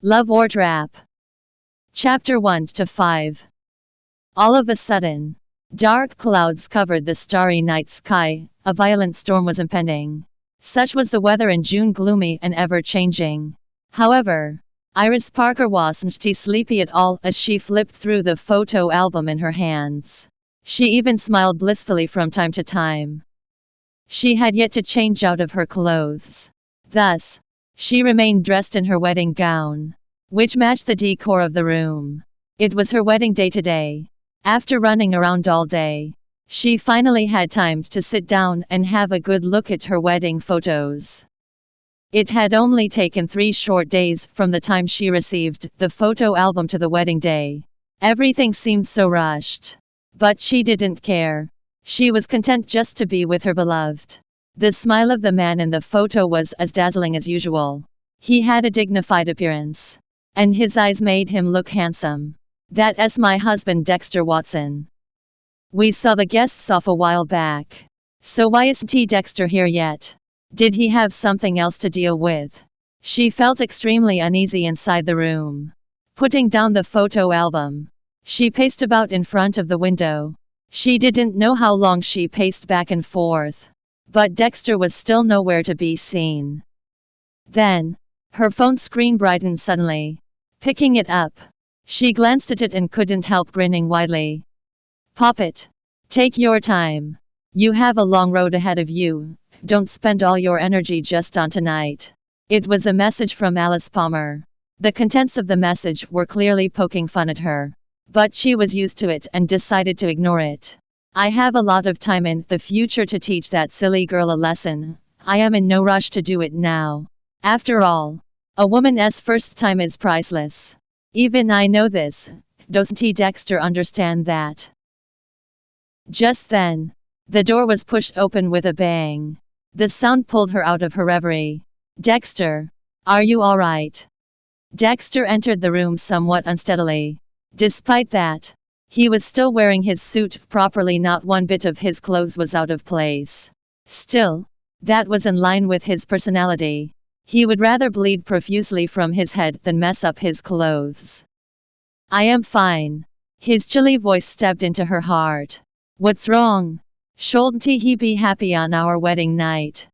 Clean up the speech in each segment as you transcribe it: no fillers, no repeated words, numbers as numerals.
Love or Trap. Chapter 1 to 5. All of a sudden, dark clouds covered the starry night sky. A violent storm was impending. Such was the weather in June, gloomy and ever-changing. However, Iris Parker wasn't sleepy at all as she flipped through the photo album in her hands. She even smiled blissfully from time to time. She had yet to change out of her clothes. Thus, she remained dressed in her wedding gown, which matched the decor of the room. It was her wedding day today. After running around all day, she finally had time to sit down and have a good look at her wedding photos. It had only taken 3 short days from the time she received the photo album to the wedding day. Everything seemed so rushed. But she didn't care. She was content just to be with her beloved. The smile of the man in the photo was as dazzling as usual. He had a dignified appearance, and his eyes made him look handsome. That's my husband, Dexter Watson. We saw the guests off a while back. So why isn't Dexter here yet? Did he have something else to deal with? She felt extremely uneasy inside the room. Putting down the photo album, she paced about in front of the window. She didn't know how long she paced back and forth, but Dexter was still nowhere to be seen. Then, her phone screen brightened suddenly. Picking it up, she glanced at it and couldn't help grinning widely. Pop it. Take your time. You have a long road ahead of you. Don't spend all your energy just on tonight. It was a message from Alice Palmer. The contents of the message were clearly poking fun at her, but she was used to it and decided to ignore it. I have a lot of time in the future to teach that silly girl a lesson. I am in no rush to do it now. After all, a woman's first time is priceless. Even I know this. Doesn't Dexter understand that? Just then, the door was pushed open with a bang. The sound pulled her out of her reverie. Dexter, are you all right? Dexter entered the room somewhat unsteadily. Despite that, he was still wearing his suit properly. Not one bit of his clothes was out of place. Still, that was in line with his personality. He would rather bleed profusely from his head than mess up his clothes. I am fine. His chilly voice stabbed into her heart. What's wrong? Shouldn't he be happy on our wedding night?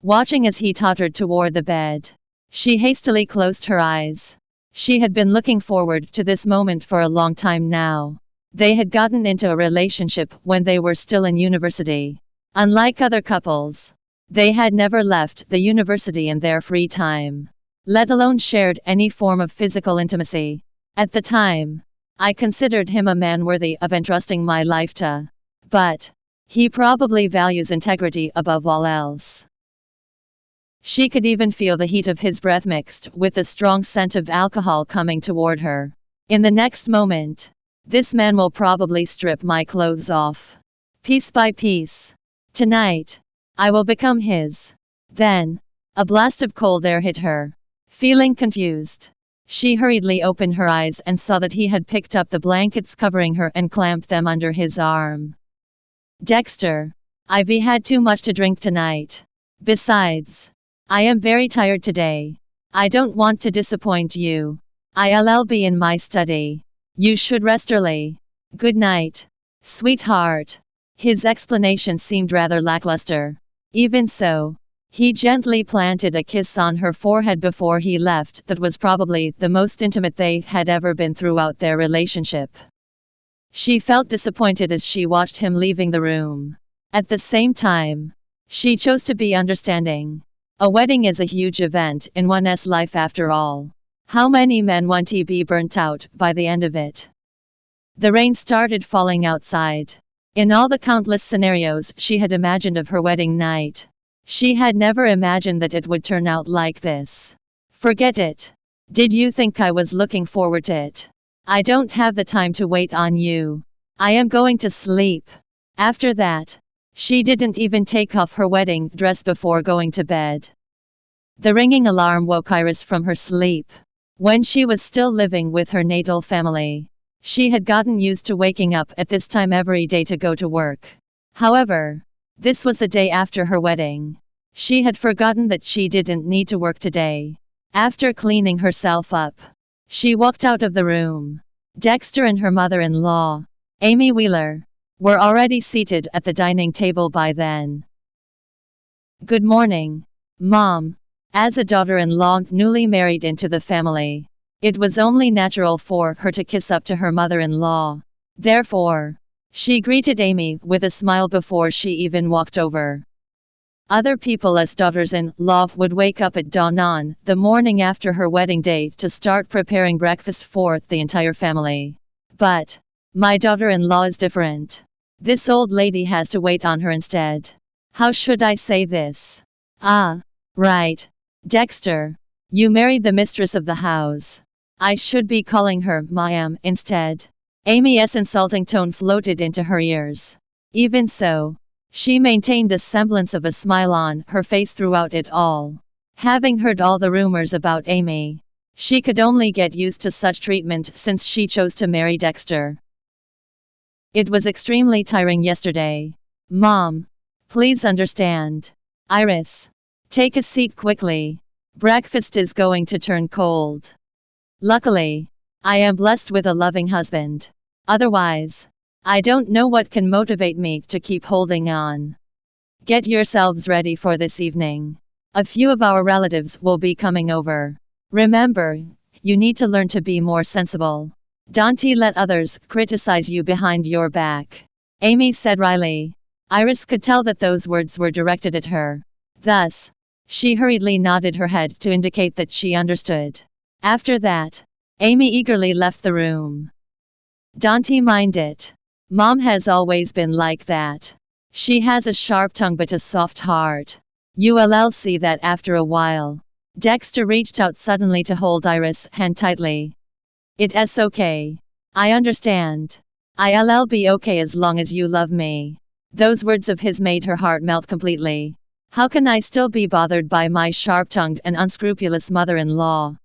Watching as he tottered toward the bed, she hastily closed her eyes. She had been looking forward to this moment for a long time now. They had gotten into a relationship when they were still in university. Unlike other couples, they had never left the university in their free time, let alone shared any form of physical intimacy. At the time, I considered him a man worthy of entrusting my life to. But he probably values integrity above all else. She could even feel the heat of his breath mixed with the strong scent of alcohol coming toward her. In the next moment, this man will probably strip my clothes off, piece by piece. Tonight, I will become his. Then, a blast of cold air hit her. Feeling confused, she hurriedly opened her eyes and saw that he had picked up the blankets covering her and clamped them under his arm. Dexter, I've had too much to drink tonight. Besides, I am very tired today. I don't want to disappoint you. I'll be in my study. You should rest early. Good night, sweetheart. His explanation seemed rather lackluster. Even so, he gently planted a kiss on her forehead before he left that was probably the most intimate they had ever been throughout their relationship. She felt disappointed as she watched him leaving the room. At the same time, she chose to be understanding. A wedding is a huge event in one's life after all. How many men want to be burnt out by the end of it? The rain started falling outside. In all the countless scenarios she had imagined of her wedding night, she had never imagined that it would turn out like this. Forget it. Did you think I was looking forward to it? I don't have the time to wait on you. I am going to sleep. After that, she didn't even take off her wedding dress before going to bed. The ringing alarm woke Iris from her sleep. When she was still living with her natal family, she had gotten used to waking up at this time every day to go to work. However, this was the day after her wedding. She had forgotten that she didn't need to work today. After cleaning herself up, she walked out of the room. Dexter and her mother-in-law, Amy Wheeler, were already seated at the dining table by then. "Good morning, Mom." As a daughter-in-law newly married into the family, it was only natural for her to kiss up to her mother-in-law. Therefore, she greeted Amy with a smile before she even walked over. Other people as daughters-in-law would wake up at dawn on the morning after her wedding day to start preparing breakfast for the entire family. But my daughter-in-law is different. This old lady has to wait on her instead. How should I say this? Ah, right. Dexter, you married the mistress of the house. I should be calling her ma'am instead. Amy's insulting tone floated into her ears. Even so, she maintained a semblance of a smile on her face throughout it all. Having heard all the rumors about Amy, she could only get used to such treatment since she chose to marry Dexter. It was extremely tiring yesterday. Mom, please understand. Iris, take a seat quickly. Breakfast is going to turn cold. Luckily, I am blessed with a loving husband. Otherwise, I don't know what can motivate me to keep holding on. Get yourselves ready for this evening. A few of our relatives will be coming over. Remember, you need to learn to be more sensible. Don't let others criticize you behind your back. Amy said wryly. Iris could tell that those words were directed at her. Thus, she hurriedly nodded her head to indicate that she understood. After that, Amy eagerly left the room. Don't mind it. Mom has always been like that. She has a sharp tongue but a soft heart. You'll see that after a while. Dexter reached out suddenly to hold Iris' hand tightly. It's okay. I understand. I'll be okay as long as you love me. Those words of his made her heart melt completely. How can I still be bothered by my sharp-tongued and unscrupulous mother-in-law?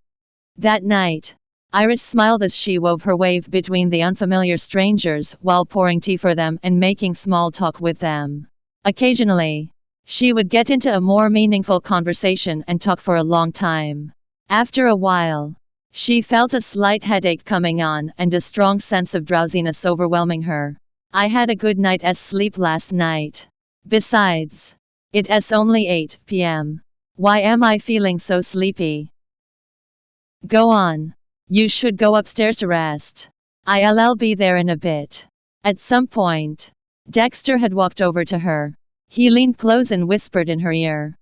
That night, Iris smiled as she wove her way between the unfamiliar strangers while pouring tea for them and making small talk with them. Occasionally, she would get into a more meaningful conversation and talk for a long time. After a while, she felt a slight headache coming on and a strong sense of drowsiness overwhelming her. I had a good night's sleep last night. Besides, it's only 8 p.m. Why am I feeling so sleepy? Go on. You should go upstairs to rest. I'll be there in a bit. At some point, Dexter had walked over to her. He leaned close and whispered in her ear.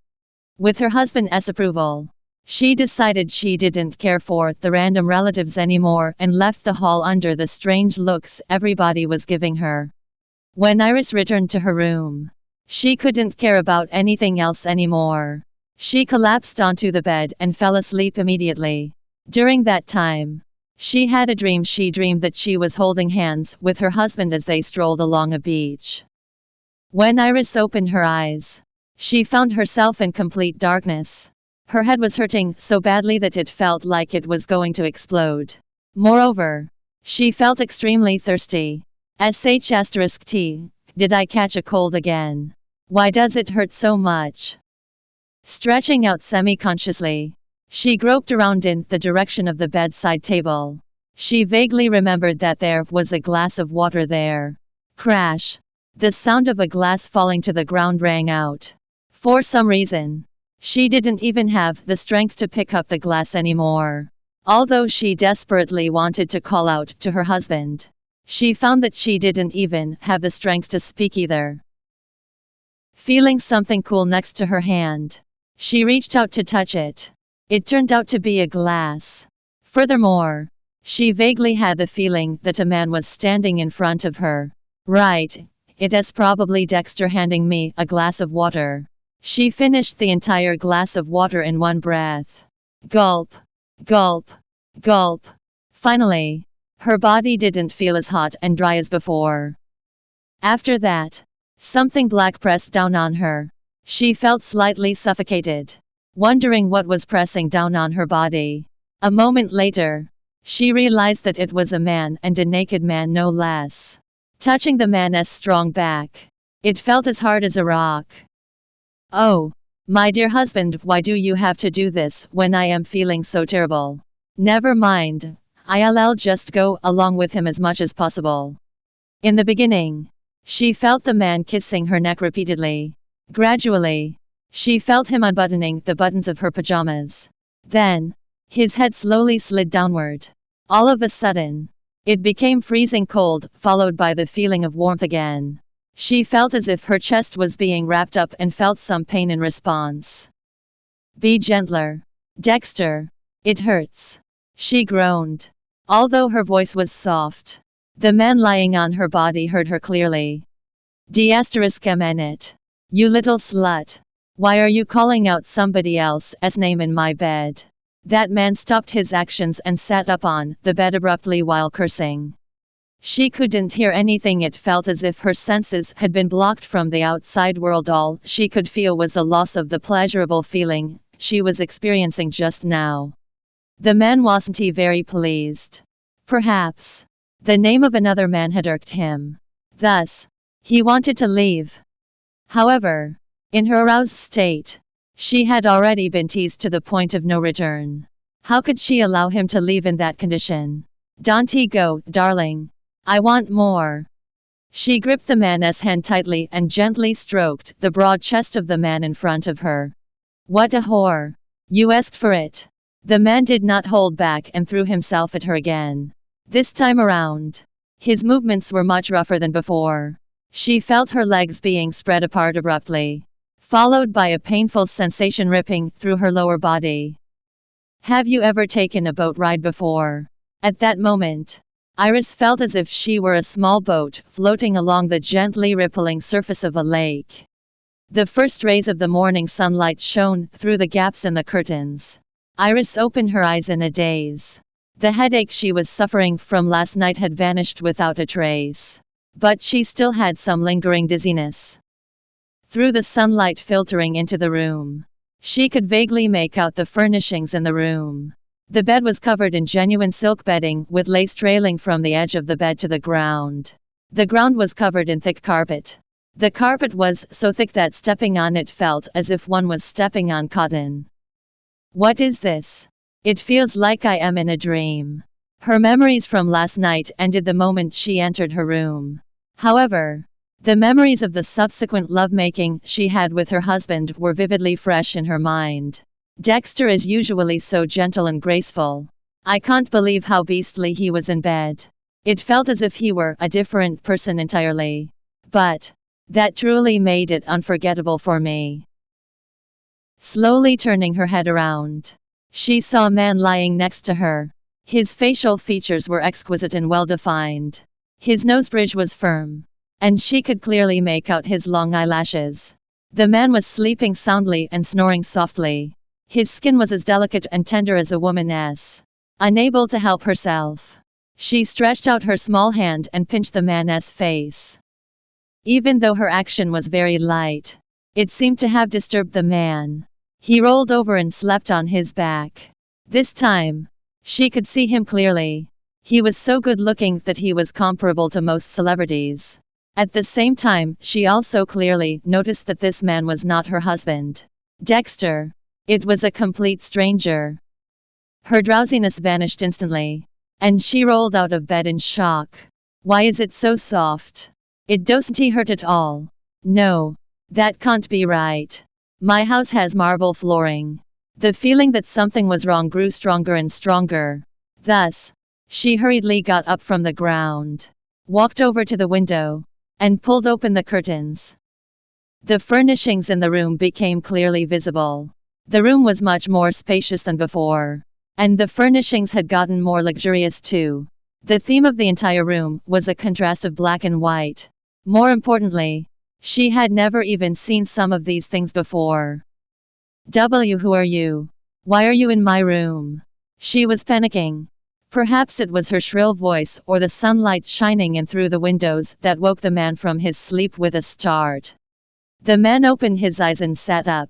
With her husband's approval, she decided she didn't care for the random relatives anymore and left the hall under the strange looks everybody was giving her. When Iris returned to her room, she couldn't care about anything else anymore. She collapsed onto the bed and fell asleep immediately. During that time, she had a dream. She dreamed that she was holding hands with her husband as they strolled along a beach. When Iris opened her eyes, she found herself in complete darkness. Her head was hurting so badly that it felt like it was going to explode. Moreover, she felt extremely thirsty. *T. Did I catch a cold again? Why does it hurt so much? Stretching out semi-consciously, she groped around in the direction of the bedside table. She vaguely remembered that there was a glass of water there. Crash! The sound of a glass falling to the ground rang out. For some reason, she didn't even have the strength to pick up the glass anymore. Although she desperately wanted to call out to her husband, she found that she didn't even have the strength to speak either. Feeling something cool next to her hand, she reached out to touch it. It turned out to be a glass. Furthermore, she vaguely had the feeling that a man was standing in front of her. Right, it's probably Dexter handing me a glass of water. She finished the entire glass of water in one breath. Gulp, gulp, gulp. Finally, her body didn't feel as hot and dry as before. After that, something black pressed down on her. She felt slightly suffocated, wondering what was pressing down on her body. A moment later, she realized that it was a man, and a naked man no less. Touching the man's strong back, it felt as hard as a rock. Oh, My dear husband, why do you have to do this when I am feeling so terrible? Never mind, I'll just go along with him as much as possible. In the beginning, she felt the man kissing her neck repeatedly. Gradually, she felt him unbuttoning the buttons of her pajamas. Then, his head slowly slid downward. All of a sudden, it became freezing cold, followed by the feeling of warmth again. She felt as if her chest was being wrapped up and felt some pain in response. Be gentler, Dexter. It hurts. She groaned. Although her voice was soft, the man lying on her body heard her clearly. D***it. You little slut. Why are you calling out somebody else's name in my bed? That man stopped his actions and sat up on the bed abruptly while cursing. She couldn't hear anything. It felt as if her senses had been blocked from the outside world. All she could feel was the loss of the pleasurable feeling she was experiencing just now. The man wasn't very pleased. Perhaps the name of another man had irked him. Thus, he wanted to leave. However, in her aroused state, she had already been teased to the point of no return. How could she allow him to leave in that condition? Don't go, darling. I want more. She gripped the man's hand tightly and gently stroked the broad chest of the man in front of her. What a whore. You asked for it. The man did not hold back and threw himself at her again. This time around, his movements were much rougher than before. She felt her legs being spread apart abruptly, followed by a painful sensation ripping through her lower body. Have you ever taken a boat ride before? At that moment, Iris felt as if she were a small boat floating along the gently rippling surface of a lake. The first rays of the morning sunlight shone through the gaps in the curtains. Iris opened her eyes in a daze. The headache she was suffering from last night had vanished without a trace, but she still had some lingering dizziness. Through the sunlight filtering into the room, she could vaguely make out the furnishings in the room. The bed was covered in genuine silk bedding with lace trailing from the edge of the bed to the ground. The ground was covered in thick carpet. The carpet was so thick that stepping on it felt as if one was stepping on cotton. What is this? It feels like I am in a dream. Her memories from last night ended the moment she entered her room. However, the memories of the subsequent lovemaking she had with her husband were vividly fresh in her mind. Dexter is usually so gentle and graceful. I can't believe how beastly he was in bed. It felt as if he were a different person entirely. But that truly made it unforgettable for me. Slowly turning her head around, she saw a man lying next to her. His facial features were exquisite and well-defined. His nose bridge was firm, and she could clearly make out his long eyelashes. The man was sleeping soundly and snoring softly. His skin was as delicate and tender as a woman's. Unable to help herself, she stretched out her small hand and pinched the man's face. Even though her action was very light, it seemed to have disturbed the man. He rolled over and slept on his back. This time, she could see him clearly. He was so good-looking that he was comparable to most celebrities. At the same time, she also clearly noticed that this man was not her husband, Dexter. It was a complete stranger. Her drowsiness vanished instantly, and she rolled out of bed in shock. Why is it so soft? It doesn't hurt at all. No, that can't be right. My house has marble flooring. The feeling that something was wrong grew stronger and stronger. Thus, she hurriedly got up from the ground, walked over to the window, and pulled open the curtains. The furnishings in the room became clearly visible. The room was much more spacious than before, and the furnishings had gotten more luxurious too. The theme of the entire room was a contrast of black and white. More importantly, she had never even seen some of these things before. Who are you? Why are you in my room? She was panicking. Perhaps it was her shrill voice or the sunlight shining in through the windows that woke the man from his sleep with a start. The man opened his eyes and sat up.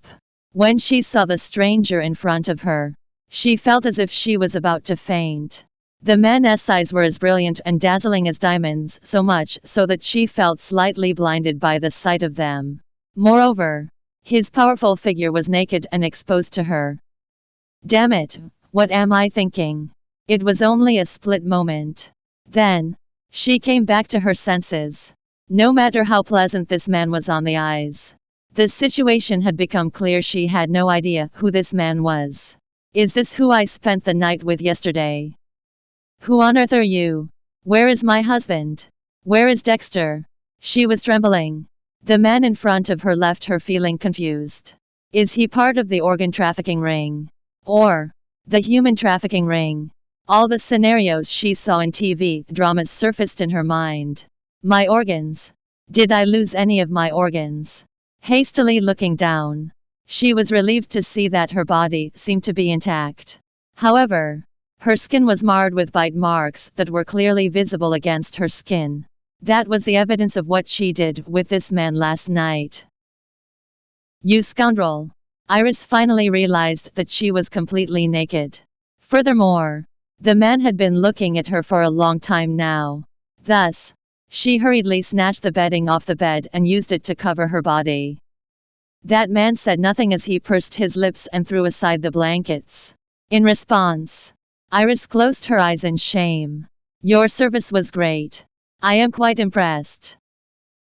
When she saw the stranger in front of her, she felt as if she was about to faint. The man's eyes were as brilliant and dazzling as diamonds, so much so that she felt slightly blinded by the sight of them. Moreover, His powerful figure was naked and exposed to her. Damn it, what am I thinking? It was only a split moment. Then, she came back to her senses. No matter how pleasant this man was on the eyes, the situation had become clear she had no idea who this man was. Is this who I spent the night with yesterday? Who on earth are you? Where is my husband? Where is Dexter? She was trembling. The man in front of her left her feeling confused. Is he part of the organ trafficking ring? Or the human trafficking ring? All the scenarios she saw in TV dramas surfaced in her mind. My organs. Did I lose any of my organs? Hastily looking down, she was relieved to see that her body seemed to be intact. However, her skin was marred with bite marks that were clearly visible against her skin. That was the evidence of what she did with this man last night. You scoundrel! Iris finally realized that she was completely naked. Furthermore, the man had been looking at her for a long time now. Thus, she hurriedly snatched the bedding off the bed and used it to cover her body. That man said nothing as he pursed his lips and threw aside the blankets. In response, Iris closed her eyes in shame. Your service was great. I am quite impressed.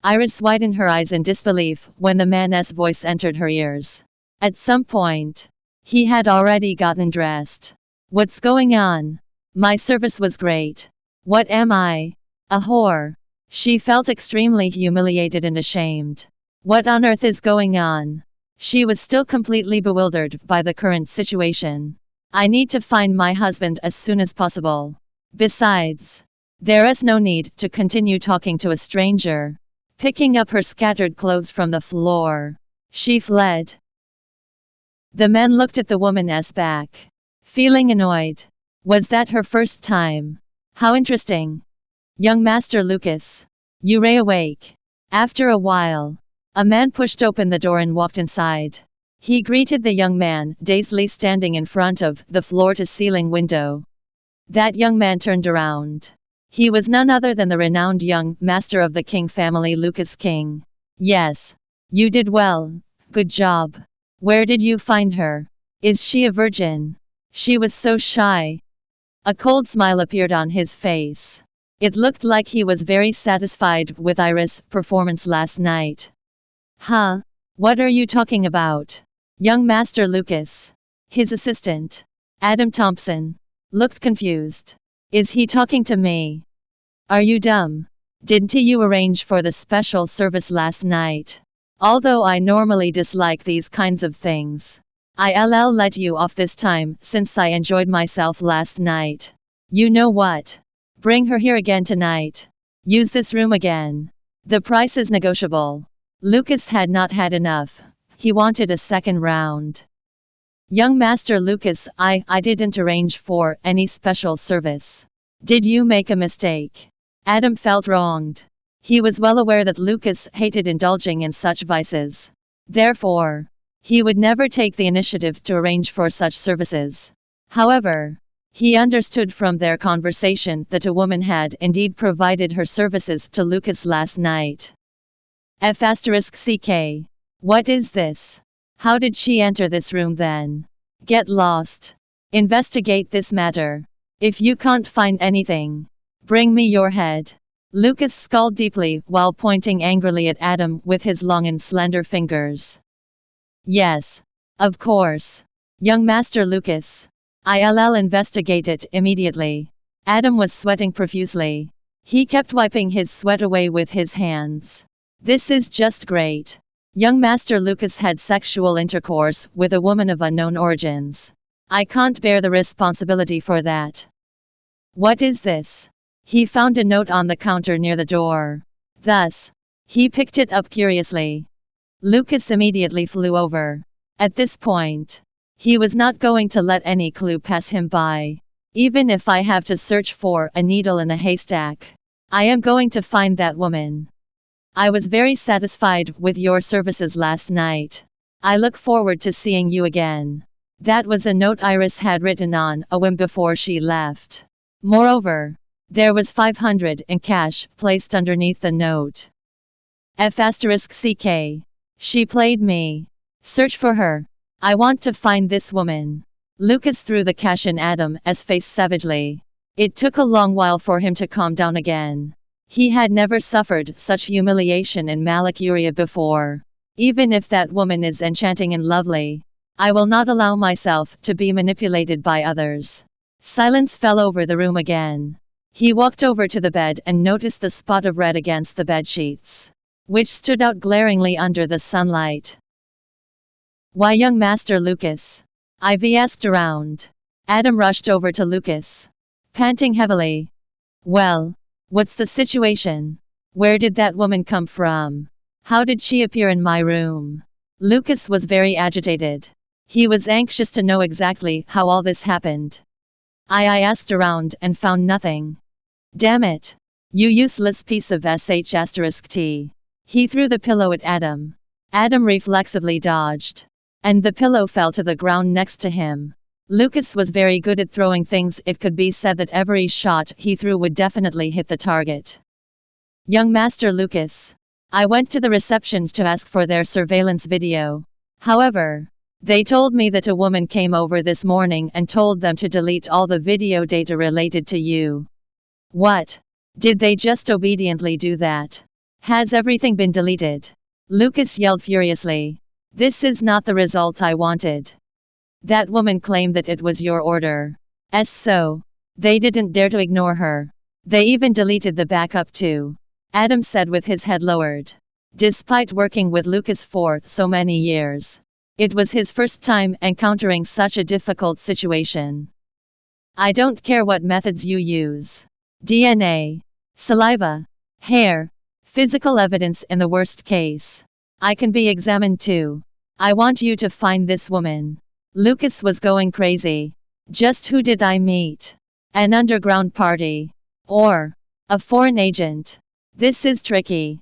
Iris widened her eyes in disbelief when the man's voice entered her ears. At some point, he had already gotten dressed. What's going on? My service was great. What am I? A whore? She felt extremely humiliated and ashamed. What on earth is going on? She was still completely bewildered by the current situation. I need to find my husband as soon as possible. Besides, there is no need to continue talking to a stranger. Picking up her scattered clothes from the floor, she fled. The man looked at the woman's back, feeling annoyed. Was that her first time? How interesting. Young Master Lucas, you ray awake. After a while, a man pushed open the door and walked inside. He greeted the young man, dazedly standing in front of the floor-to-ceiling window. That young man turned around. He was none other than the renowned young master of the King family, Lucas King. Yes, you did well. Good job. Where did you find her? Is she a virgin? She was so shy. A cold smile appeared on his face. It looked like he was very satisfied with Iris' performance last night. Huh? What are you talking about? Young Master Lucas. His assistant, Adam Thompson, looked confused. Is he talking to me? Are you dumb? Didn't you arrange for the special service last night? Although I normally dislike these kinds of things, I'll let you off this time since I enjoyed myself last night. You know what? Bring her here again tonight. Use this room again. The price is negotiable. Lucas had not had enough. He wanted a second round. Young Master Lucas, I didn't arrange for any special service. Did you make a mistake? Adam felt wronged. He was well aware that Lucas hated indulging in such vices. Therefore, he would never take the initiative to arrange for such services. However, he understood from their conversation that a woman had indeed provided her services to Lucas last night. *CK. What is this? How did she enter this room then? Get lost. Investigate this matter. If you can't find anything, bring me your head. Lucas scowled deeply while pointing angrily at Adam with his long and slender fingers. Yes, of course. Young Master Lucas. I'll investigate it immediately. Adam was sweating profusely. He kept wiping his sweat away with his hands. This is just great. Young Master Lucas had sexual intercourse with a woman of unknown origins. I can't bear the responsibility for that. What is this? He found a note on the counter near the door. Thus, he picked it up curiously. Lucas immediately flew over. At this point, he was not going to let any clue pass him by. Even if I have to search for a needle in a haystack, I am going to find that woman. I was very satisfied with your services last night. I look forward to seeing you again. That was a note Iris had written on a whim before she left. Moreover, there was 500 in cash placed underneath the note. *CK. She played me. Search for her. I want to find this woman. Lucas threw the cash in Adam's face savagely. It took a long while for him to calm down again. He had never suffered such humiliation in Malakuria before. Even if that woman is enchanting and lovely, I will not allow myself to be manipulated by others. Silence fell over the room again. He walked over to the bed and noticed the spot of red against the bed sheets, which stood out glaringly under the sunlight. Why, young Master Lucas? Ivy asked around. Adam rushed over to Lucas, panting heavily. Well, what's the situation? Where did that woman come from? How did she appear in my room? Lucas was very agitated. He was anxious to know exactly how all this happened. I asked around and found nothing. Damn it! You useless piece of sh*t. He threw the pillow at Adam. Adam reflexively dodged, and the pillow fell to the ground next to him. Lucas was very good at throwing things. It could be said that every shot he threw would definitely hit the target. Young Master Lucas, I went to the reception to ask for their surveillance video. However, they told me that a woman came over this morning and told them to delete all the video data related to you. What? Did they just obediently do that? Has everything been deleted? Lucas yelled furiously. This is not the result I wanted. That woman claimed that it was your order. So, they didn't dare to ignore her. They even deleted the backup too, Adam said with his head lowered. Despite working with Lucas for so many years, it was his first time encountering such a difficult situation. I don't care what methods you use. DNA, saliva, hair, physical evidence in the worst case. I can be examined too. I want you to find this woman. Lucas was going crazy. Just who did I meet? An underground party? Or a foreign agent? This is tricky.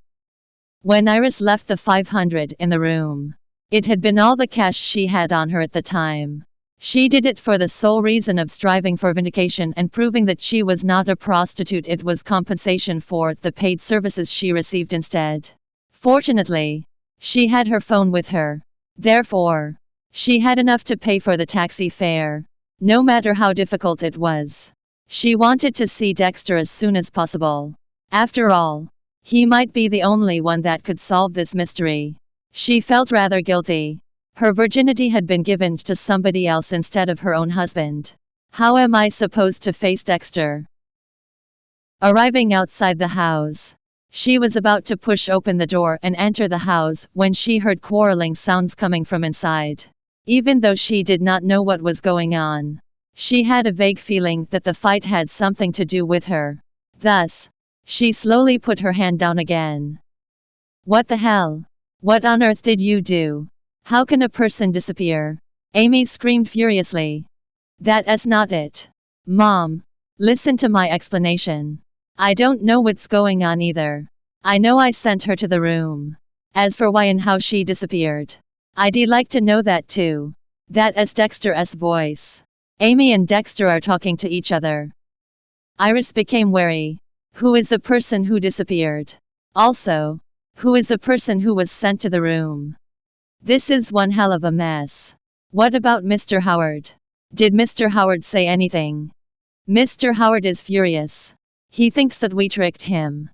When Iris left the 500 in the room, it had been all the cash she had on her at the time. She did it for the sole reason of striving for vindication and proving that she was not a prostitute. It was compensation for the paid services she received instead. Fortunately, she had her phone with her. Therefore, she had enough to pay for the taxi fare, no matter how difficult it was. She wanted to see Dexter as soon as possible. After all, he might be the only one that could solve this mystery. She felt rather guilty. Her virginity had been given to somebody else instead of her own husband. How am I supposed to face Dexter? Arriving outside the house, she was about to push open the door and enter the house when she heard quarreling sounds coming from inside. Even though she did not know what was going on, she had a vague feeling that the fight had something to do with her. Thus, she slowly put her hand down again. What the hell? What on earth did you do? How can a person disappear? Amy screamed furiously. That's not it. Mom, listen to my explanation. I don't know what's going on either. I know I sent her to the room. As for why and how she disappeared, I'd like to know that too. That's Dexter's voice. Amy and Dexter are talking to each other. Iris became wary. Who is the person who disappeared? Also, who is the person who was sent to the room? This is one hell of a mess. What about Mr. Howard? Did Mr. Howard say anything? Mr. Howard is furious. He thinks that we tricked him.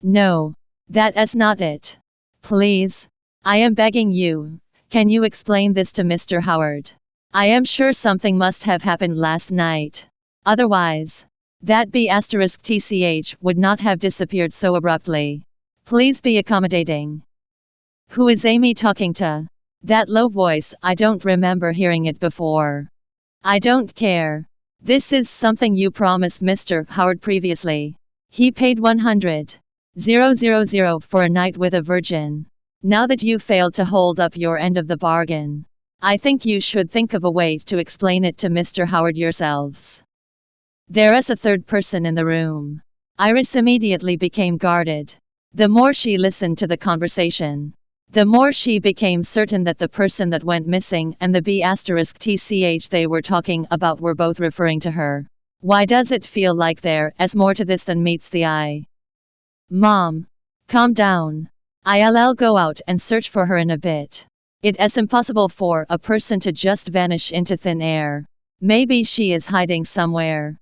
No, that's not it. Please, I am begging you, can you explain this to Mr. Howard? I am sure something must have happened last night. Otherwise, that B*TCH would not have disappeared so abruptly. Please be accommodating. Who is Amy talking to? That low voice, I don't remember hearing it before. I don't care. This is something you promised Mr. Howard previously. He paid 100,000 for a night with a virgin. Now that you failed to hold up your end of the bargain, I think you should think of a way to explain it to Mr. Howard yourselves. There is a third person in the room. Iris immediately became guarded. The more she listened to the conversation, the more she became certain that the person that went missing and the B*TCH they were talking about were both referring to her. Why does it feel like there is more to this than meets the eye? Mom, calm down. I'll go out and search for her in a bit. It's impossible for a person to just vanish into thin air. Maybe she is hiding somewhere.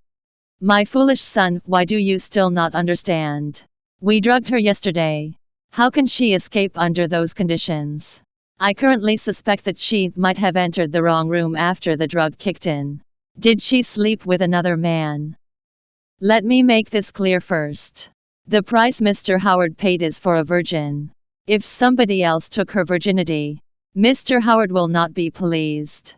My foolish son, why do you still not understand? We drugged her yesterday. How can she escape under those conditions? I currently suspect that she might have entered the wrong room after the drug kicked in. Did she sleep with another man? Let me make this clear first. The price Mr. Howard paid is for a virgin. If somebody else took her virginity, Mr. Howard will not be pleased.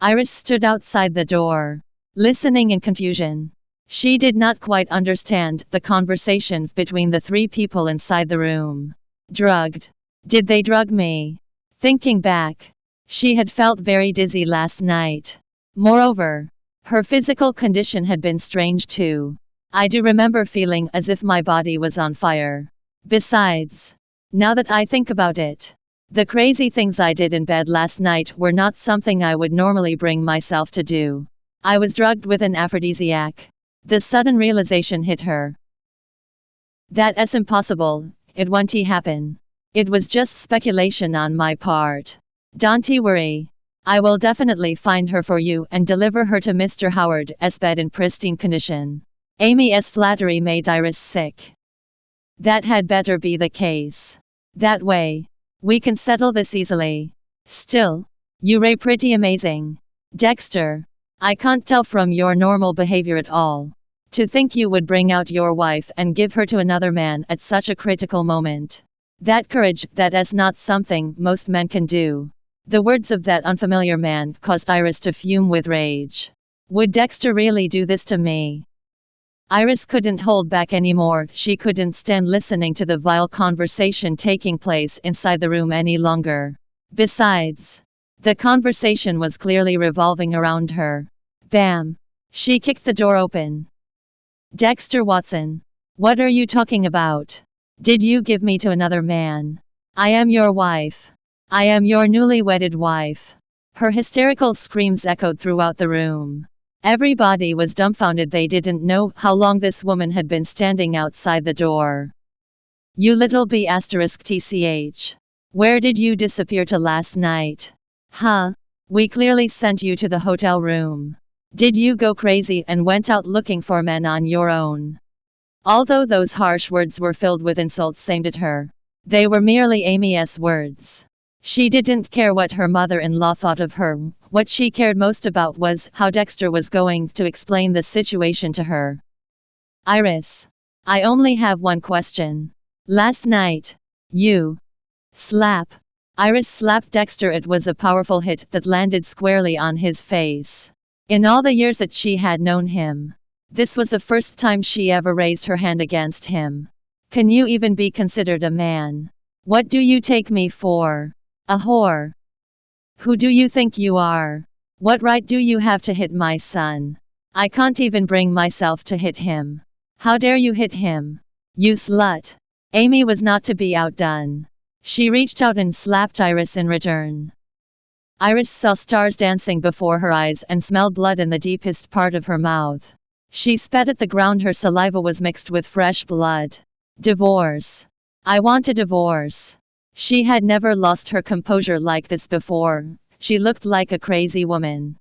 Iris stood outside the door, listening in confusion. She did not quite understand the conversation between the three people inside the room. Drugged? Did they drug me? Thinking back, she had felt very dizzy last night. Moreover, her physical condition had been strange too. I do remember feeling as if my body was on fire. Besides, now that I think about it, the crazy things I did in bed last night were not something I would normally bring myself to do. I was drugged with an aphrodisiac. The sudden realization hit her. That's impossible, it won't happen. It was just speculation on my part. Don't worry. I will definitely find her for you and deliver her to Mr. Howard's bed in pristine condition. Amy's flattery made Iris sick. That had better be the case. That way, we can settle this easily. Still, you're pretty amazing, Dexter. I can't tell from your normal behavior at all. To think you would bring out your wife and give her to another man at such a critical moment. That courage, that is not something most men can do. The words of that unfamiliar man caused Iris to fume with rage. Would Dexter really do this to me? Iris couldn't hold back anymore. She couldn't stand listening to the vile conversation taking place inside the room any longer. Besides, the conversation was clearly revolving around her. Bam! She kicked the door open. Dexter Watson, what are you talking about? Did you give me to another man? I am your wife. I am your newly wedded wife. Her hysterical screams echoed throughout the room. Everybody was dumbfounded. They didn't know how long this woman had been standing outside the door. You little b*tch. Where did you disappear to last night? Huh? We clearly sent you to the hotel room. Did you go crazy and went out looking for men on your own? Although those harsh words were filled with insults aimed at her, they were merely Amy's words. She didn't care what her mother-in-law thought of her. What she cared most about was how Dexter was going to explain the situation to her. Iris, I only have one question. Last night, you slap. Iris slapped Dexter. It was a powerful hit that landed squarely on his face. In all the years that she had known him, this was the first time she ever raised her hand against him. Can you even be considered a man? What do you take me for? A whore? Who do you think you are? What right do you have to hit my son? I can't even bring myself to hit him. How dare you hit him? You slut. Amy was not to be outdone. She reached out and slapped Iris in return. Iris saw stars dancing before her eyes and smelled blood in the deepest part of her mouth. She spat at the ground. Her saliva was mixed with fresh blood. Divorce. I want a divorce. She had never lost her composure like this before. She looked like a crazy woman.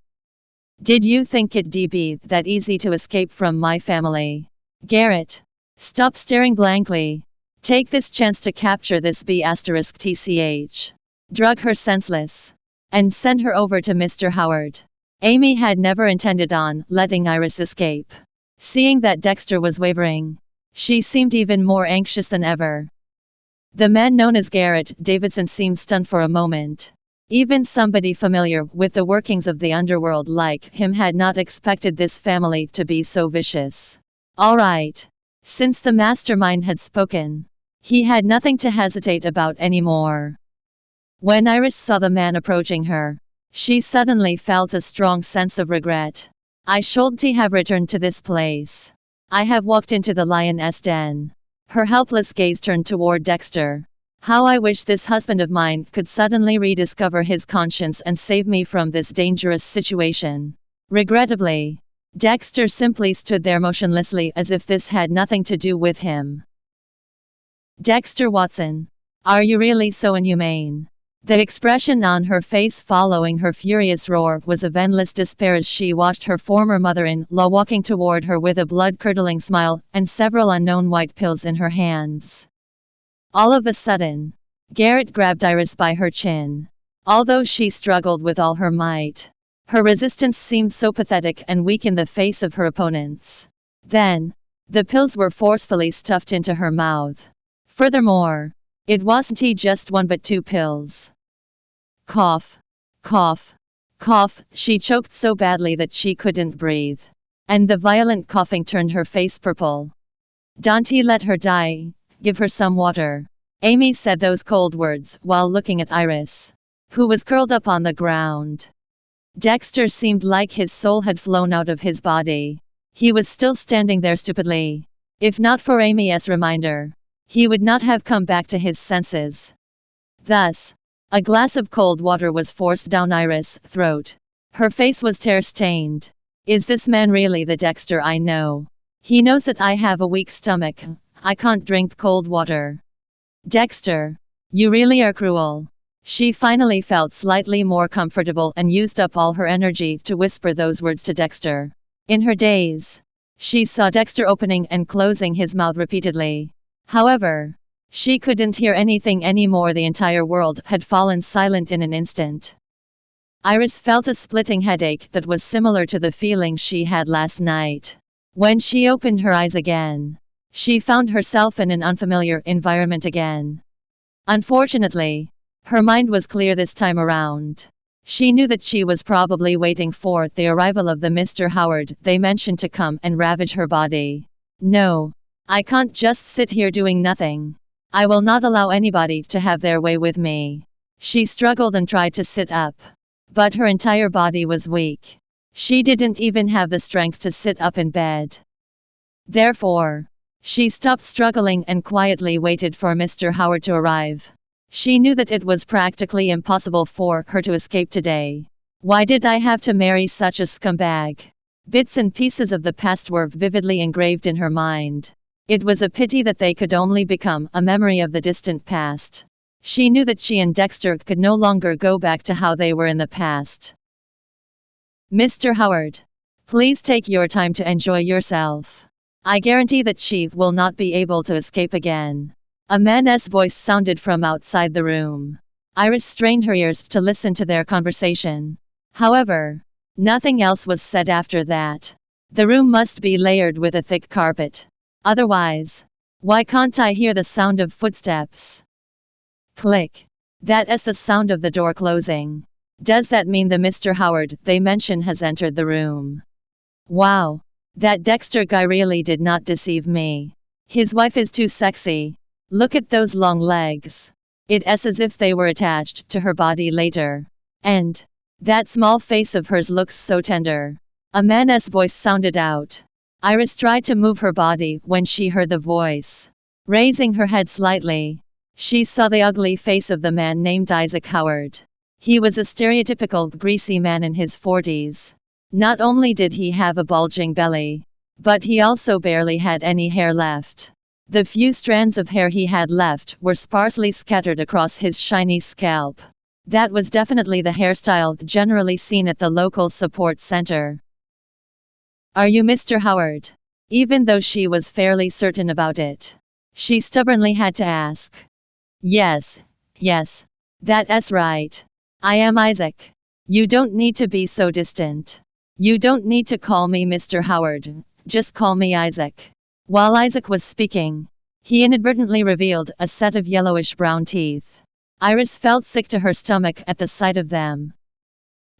Did you think it'd be that easy to escape from my family? Garrett, stop staring blankly. Take this chance to capture this b*tch. Drug her senseless. And send her over to Mr. Howard. Amy had never intended on letting Iris escape. Seeing that Dexter was wavering, she seemed even more anxious than ever. The man known as Garrett Davidson seemed stunned for a moment. Even somebody familiar with the workings of the underworld like him had not expected this family to be so vicious. All right. Since the mastermind had spoken, he had nothing to hesitate about anymore. When Iris saw the man approaching her, she suddenly felt a strong sense of regret. I shouldn't have returned to this place. I have walked into the lion's den. Her helpless gaze turned toward Dexter. How I wish this husband of mine could suddenly rediscover his conscience and save me from this dangerous situation. Regrettably, Dexter simply stood there motionlessly as if this had nothing to do with him. Dexter Watson, are you really so inhumane? The expression on her face following her furious roar was of endless despair as she watched her former mother-in-law walking toward her with a blood-curdling smile and several unknown white pills in her hands. All of a sudden, Garrett grabbed Iris by her chin. Although she struggled with all her might, her resistance seemed so pathetic and weak in the face of her opponents. Then, the pills were forcefully stuffed into her mouth. Furthermore, it wasn't just one but two pills. Cough, cough, cough, she choked so badly that she couldn't breathe. And the violent coughing turned her face purple. "Don't let her die, give her some water." Amy said those cold words while looking at Iris, who was curled up on the ground. Dexter seemed like his soul had flown out of his body. He was still standing there stupidly. If not for Amy's reminder, he would not have come back to his senses. Thus, a glass of cold water was forced down Iris' throat. Her face was tear-stained. Is this man really the Dexter I know? He knows that I have a weak stomach. I can't drink cold water. Dexter, you really are cruel. She finally felt slightly more comfortable and used up all her energy to whisper those words to Dexter. In her daze, she saw Dexter opening and closing his mouth repeatedly. However, she couldn't hear anything anymore. The entire world had fallen silent in an instant. Iris felt a splitting headache that was similar to the feeling she had last night. When she opened her eyes again, she found herself in an unfamiliar environment again. Unfortunately, her mind was clear this time around. She knew that she was probably waiting for the arrival of the Mr. Howard they mentioned to come and ravage her body. No, I can't just sit here doing nothing. I will not allow anybody to have their way with me. She struggled and tried to sit up, but her entire body was weak. She didn't even have the strength to sit up in bed. Therefore, she stopped struggling and quietly waited for Mr. Howard to arrive. She knew that it was practically impossible for her to escape today. Why did I have to marry such a scumbag? Bits and pieces of the past were vividly engraved in her mind. It was a pity that they could only become a memory of the distant past. She knew that she and Dexter could no longer go back to how they were in the past. "Mr. Howard, please take your time to enjoy yourself. I guarantee that she will not be able to escape again." A man's voice sounded from outside the room. Iris strained her ears to listen to their conversation. However, nothing else was said after that. The room must be layered with a thick carpet. Otherwise, why can't I hear the sound of footsteps? Click. That is the sound of the door closing. Does that mean the Mr. Howard they mentioned has entered the room? Wow, that Dexter guy really did not deceive me. His wife is too sexy. Look at those long legs. It's as if they were attached to her body later. And that small face of hers looks so tender. A man's voice sounded out. Iris tried to move her body when she heard the voice. Raising her head slightly, she saw the ugly face of the man named Isaac Howard. He was a stereotypical greasy man in his 40s. Not only did he have a bulging belly, but he also barely had any hair left. The few strands of hair he had left were sparsely scattered across his shiny scalp. That was definitely the hairstyle generally seen at the local support center. "Are you Mr. Howard?" Even though she was fairly certain about it, she stubbornly had to ask. Yes, that's right. I am Isaac. You don't need to be so distant. You don't need to call me Mr. Howard, just call me Isaac. While Isaac was speaking, he inadvertently revealed a set of yellowish-brown teeth. Iris felt sick to her stomach at the sight of them.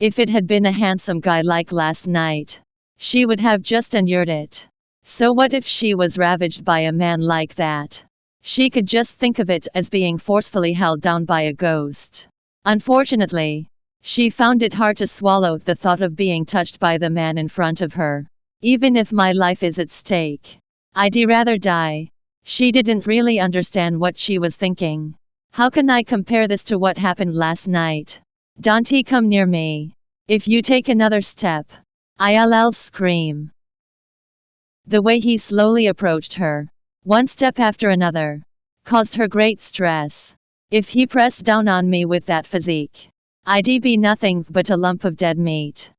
If it had been a handsome guy like last night, she would have just endured it. So what if she was ravaged by a man like that? She could just think of it as being forcefully held down by a ghost. Unfortunately, she found it hard to swallow the thought of being touched by the man in front of her. Even if my life is at stake, I'd rather die. She didn't really understand what she was thinking. How can I compare this to what happened last night? Don't come near me. If you take another step, I'll scream. The way he slowly approached her, one step after another, caused her great stress. If he pressed down on me with that physique, I'd be nothing but a lump of dead meat.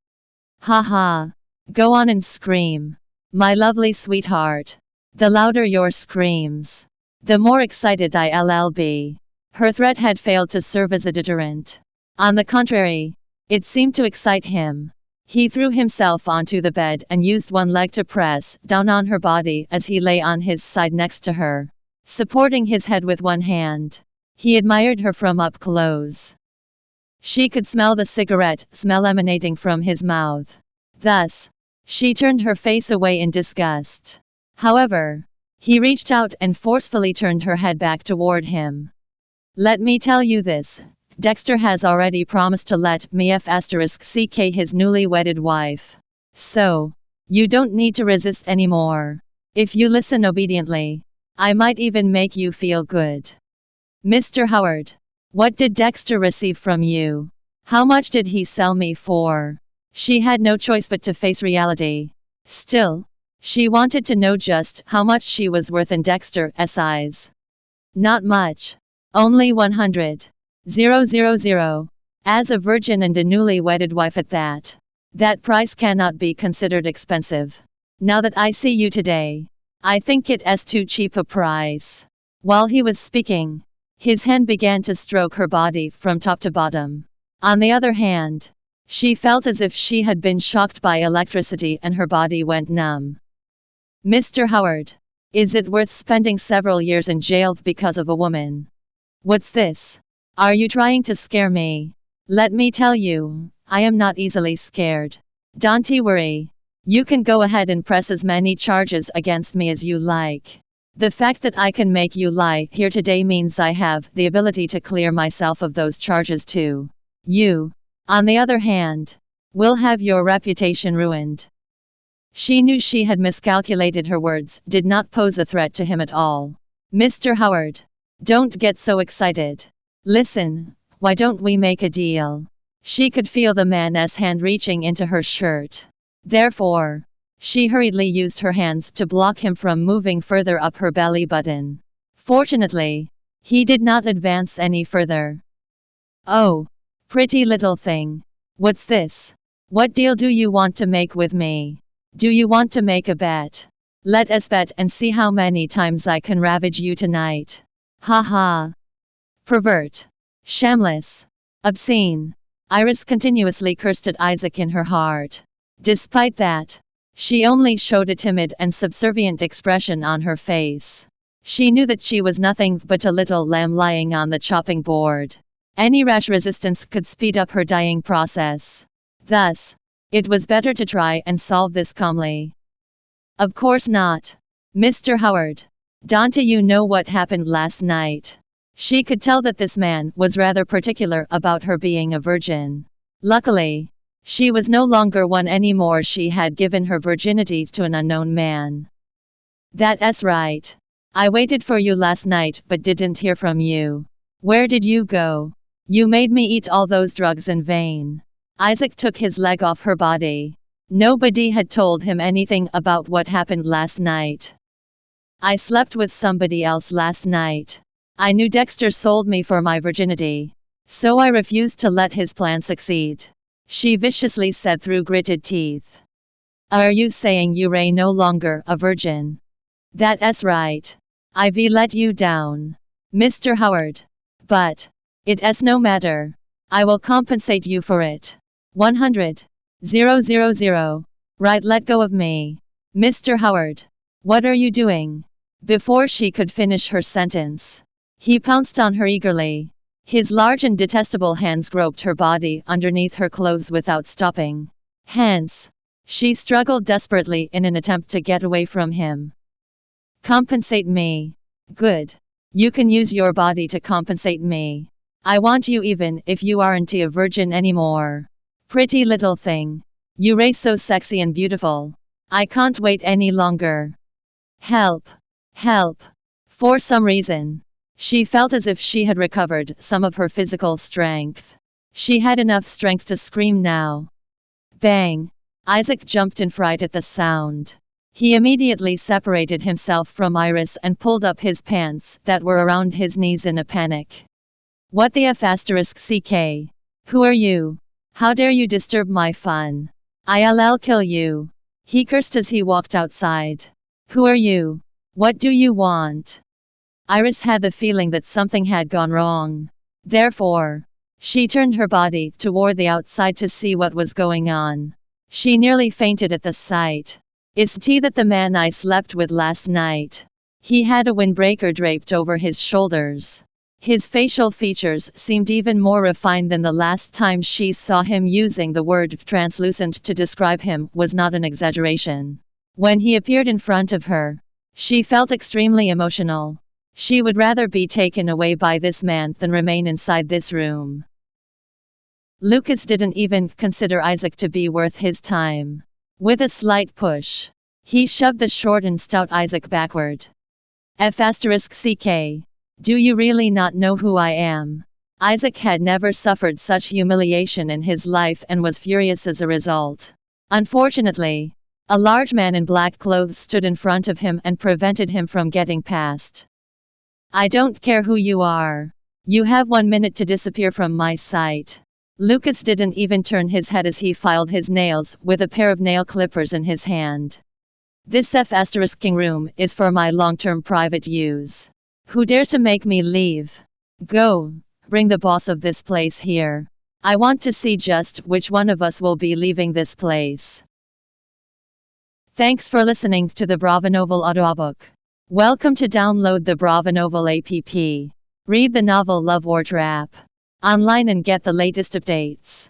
Ha ha. Go on and scream. My lovely sweetheart. The louder your screams, the more excited I'll be. Her threat had failed to serve as a deterrent. On the contrary, it seemed to excite him. He threw himself onto the bed and used one leg to press down on her body as he lay on his side next to her, supporting his head with one hand. He admired her from up close. She could smell the cigarette smell emanating from his mouth. Thus, she turned her face away in disgust. However, he reached out and forcefully turned her head back toward him. Let me tell you this, Dexter has already promised to let me *ck his newly wedded wife. So, you don't need to resist anymore. If you listen obediently, I might even make you feel good. Mr. Howard, what did Dexter receive from you? How much did he sell me for? She had no choice but to face reality. Still, she wanted to know just how much she was worth in Dexter's eyes. Not much. Only 100,000. As a virgin and a newly wedded wife at that. That price cannot be considered expensive. Now that I see you today, I think it's too cheap a price. While he was speaking, his hand began to stroke her body from top to bottom. On the other hand, she felt as if she had been shocked by electricity and her body went numb. Mr. Howard, is it worth spending several years in jail because of a woman? What's this? Are you trying to scare me? Let me tell you, I am not easily scared. Don't worry. You can go ahead and press as many charges against me as you like. The fact that I can make you lie here today means I have the ability to clear myself of those charges too. You, on the other hand, will have your reputation ruined. She knew she had miscalculated. Her words did not pose a threat to him at all. Mr. Howard, don't get so excited. Listen, why don't we make a deal? She could feel the man's hand reaching into her shirt. Therefore, she hurriedly used her hands to block him from moving further up her belly button. Fortunately, he did not advance any further. Oh, pretty little thing. What's this? What deal do you want to make with me? Do you want to make a bet? Let us bet and see how many times I can ravage you tonight. Ha ha. Pervert. Shameless. Obscene. Iris continuously cursed at Isaac in her heart. Despite that, she only showed a timid and subservient expression on her face. She knew that she was nothing but a little lamb lying on the chopping board. Any rash resistance could speed up her dying process. Thus, it was better to try and solve this calmly. Of course not. Mr. Howard. Don't you know what happened last night? She could tell that this man was rather particular about her being a virgin. Luckily, she was no longer one anymore. She had given her virginity to an unknown man. That's right. I waited for you last night but didn't hear from you. Where did you go? You made me eat all those drugs in vain. Isaac took his leg off her body. Nobody had told him anything about what happened last night. I slept with somebody else last night. I knew Dexter sold me for my virginity, so I refused to let his plan succeed, she viciously said through gritted teeth. Are you saying you're no longer a virgin? That's right. I've let you down, Mr. Howard. But it's no matter. I will compensate you for it. 100,000. Right, let go of me. Mr. Howard. What are you doing? Before she could finish her sentence, he pounced on her eagerly. His large and detestable hands groped her body underneath her clothes without stopping. Hence, she struggled desperately in an attempt to get away from him. Compensate me. Good. You can use your body to compensate me. I want you even if you aren't a virgin anymore. Pretty little thing. You're so sexy and beautiful. I can't wait any longer. Help. Help. For some reason, she felt as if she had recovered some of her physical strength. She had enough strength to scream now. Bang! Isaac jumped in fright at the sound. He immediately separated himself from Iris and pulled up his pants that were around his knees in a panic. What the F asterisk CK? Who are you? How dare you disturb my fun? I'll kill you. He cursed as he walked outside. Who are you? What do you want? Iris had the feeling that something had gone wrong. Therefore, she turned her body toward the outside to see what was going on. She nearly fainted at the sight. Is he that the man I slept with last night? He had a windbreaker draped over his shoulders. His facial features seemed even more refined than the last time she saw him. Using the word translucent to describe him was not an exaggeration. When he appeared in front of her, she felt extremely emotional. She would rather be taken away by this man than remain inside this room. Lucas didn't even consider Isaac to be worth his time. With a slight push, he shoved the short and stout Isaac backward. F asterisk CK. Do you really not know who I am? Isaac had never suffered such humiliation in his life and was furious as a result. Unfortunately, a large man in black clothes stood in front of him and prevented him from getting past. I don't care who you are. You have 1 minute to disappear from my sight. Lucas didn't even turn his head as he filed his nails with a pair of nail clippers in his hand. This F asterisking room is for my long-term private use. Who dares to make me leave? Go, bring the boss of this place here. I want to see just which one of us will be leaving this place. Thanks for listening to the Bravonovel audiobook. Welcome to download the Bravonovel app. Read the novel Love or Trap online and get the latest updates.